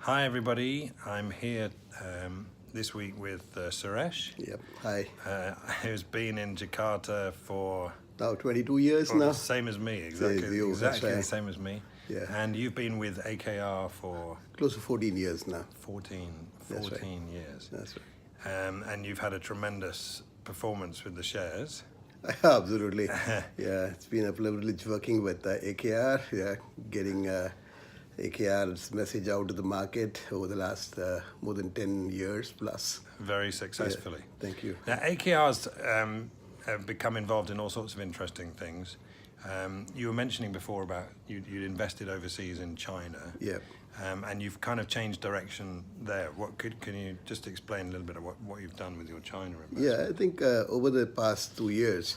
Hi everybody, I'm here this week with Suresh, Yep. Hi. who's been in Jakarta for Now 22 years now. same as me, Same as you, that's exactly the right. same as me. Yeah. And you've been with AKR for Close to 14 years now. 14 That's right. years. That's right. And you've had a tremendous performance with the shares. Absolutely. Yeah, it's been a privilege working with AKR. Yeah, getting AKR's message out to the market over the last more than 10 years plus. Very successfully. Yeah, thank you. Now, AKR's have become involved in all sorts of interesting things. You were mentioning before about you'd invested overseas in China. Yeah. And you've kind of changed direction there. Can you just explain a little bit of what you've done with your China investment? Yeah, I think over the past 2 years,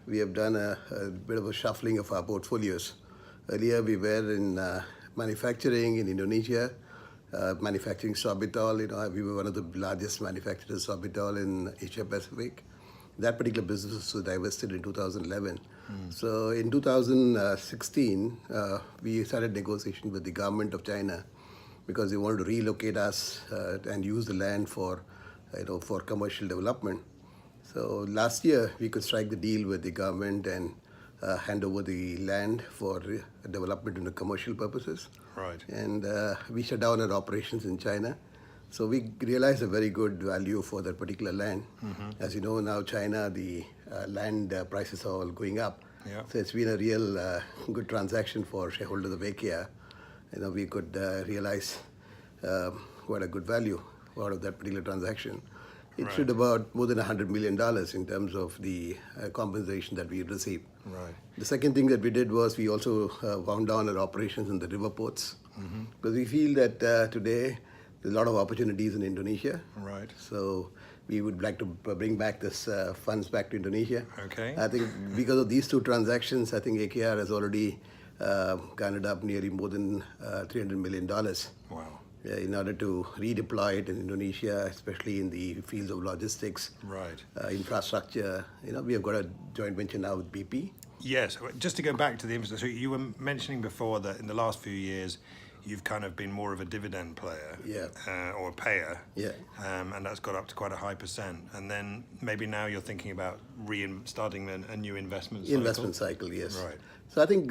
we have done a bit of a shuffling of our portfolios. Earlier, we were in manufacturing in Indonesia, manufacturing sorbitol. We were one of the largest manufacturers of sorbitol in Asia Pacific. That particular business was divested in 2011. So in 2016, we started negotiation with the government of China because they wanted to relocate us and use the land for commercial development. So last year, we could strike the deal with the government and hand over the land for development into commercial purposes. Right. And we shut down our operations in China. So we realized a very good value for that particular land. As you know, now China, the land prices are all going up. Yeah. So it's been a real good transaction for shareholders of AKR. We could realize quite a good value out of that particular transaction. It Right. should about more than $100 million in terms of the compensation that we received. Right. The second thing that we did was we also wound down our operations in the river ports because we feel that today there's a lot of opportunities in Indonesia. Right. So we would like to bring back this funds back to Indonesia. Okay. I think because of these two transactions, I think AKR has already garnered up nearly more than $300 million. Wow. In order to redeploy it in Indonesia, especially in the fields of logistics, Right. Infrastructure. We have got a joint venture now with BP. Yes. Just to go back to the infrastructure, you were mentioning before that in the last few years, you've kind of been more of a dividend player. Yeah. Or a payer. Yeah. And that's got up to quite a high percent. And then maybe now you're thinking about starting a new investment cycle. Investment cycle, yes. Right. So I think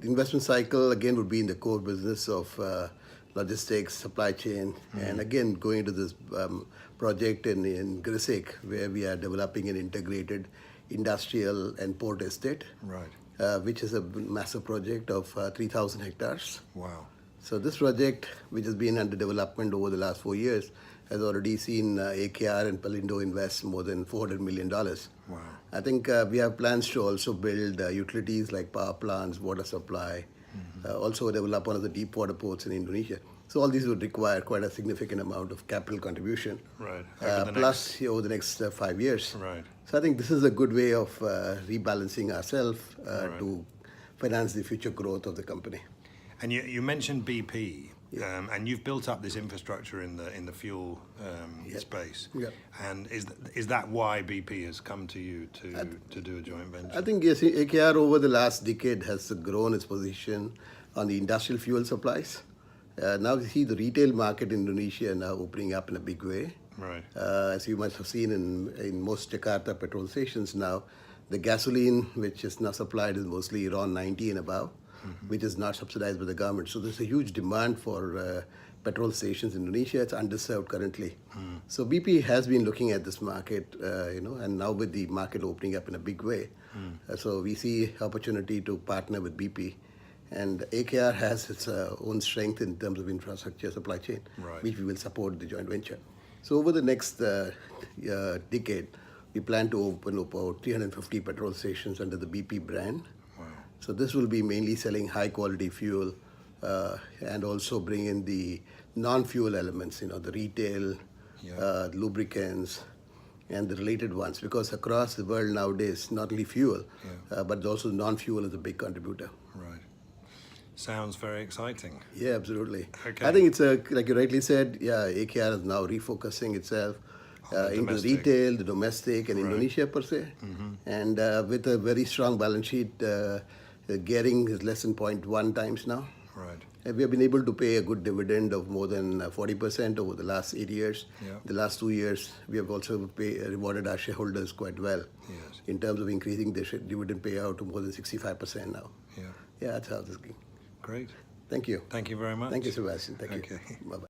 investment cycle again would be in the core business of logistics, supply chain, and again going into this project in Gresik where we are developing an integrated industrial and port estate, Right. which is a massive project of 3,000 hectares. Wow. So this project, which has been under development over the last 4 years, has already seen AKR and Palindo invest more than $400 million. Wow. I think we have plans to also build utilities like power plants, water supply, also develop one of the deep water ports in Indonesia. So all these would require quite a significant amount of capital contribution. Right. Plus over the next 5 years. Right. So I think this is a good way of rebalancing ourselves Right. to finance the future growth of the company. And you mentioned BP, and you've built up this infrastructure in the fuel space. Yeah. And is that why BP has come to you to do a joint venture? I think yes, AKR over the last decade has grown its position on the industrial fuel supplies. Now we see the retail market in Indonesia now opening up in a big way. Right. As you must have seen in most Jakarta petrol stations now, the gasoline which is now supplied is mostly around 90 and above, which is not subsidized by the government. So there's a huge demand for petrol stations in Indonesia. It's underserved currently. So BP has been looking at this market, and now with the market opening up in a big way, so we see opportunity to partner with BP. And AKR has its own strength in terms of infrastructure supply chain, Right. which we will support the joint venture. So over the next decade, we plan to open about 350 petrol stations under the BP brand. Wow. So this will be mainly selling high quality fuel and also bring in the non-fuel elements, the retail, lubricants, and the related ones. Because across the world nowadays, not only fuel, but also non-fuel is a big contributor. Right. Sounds very exciting. Yeah, absolutely. Okay. I think it's like you rightly said, AKR is now refocusing itself into domestic. retail, the domestic, and Indonesia per se. And with a very strong balance sheet, gearing is less than 0.1 times now. Right. And we have been able to pay a good dividend of more than 40% over the last 8 years. Yeah. The last 2 years, we have also rewarded our shareholders quite well Yes. in terms of increasing the dividend payout to more than 65% now. Yeah. Yeah, that's how this is going. Great. Thank you. Thank you very much. Thank you, Sebastian. Thank you. Okay. Bye-bye.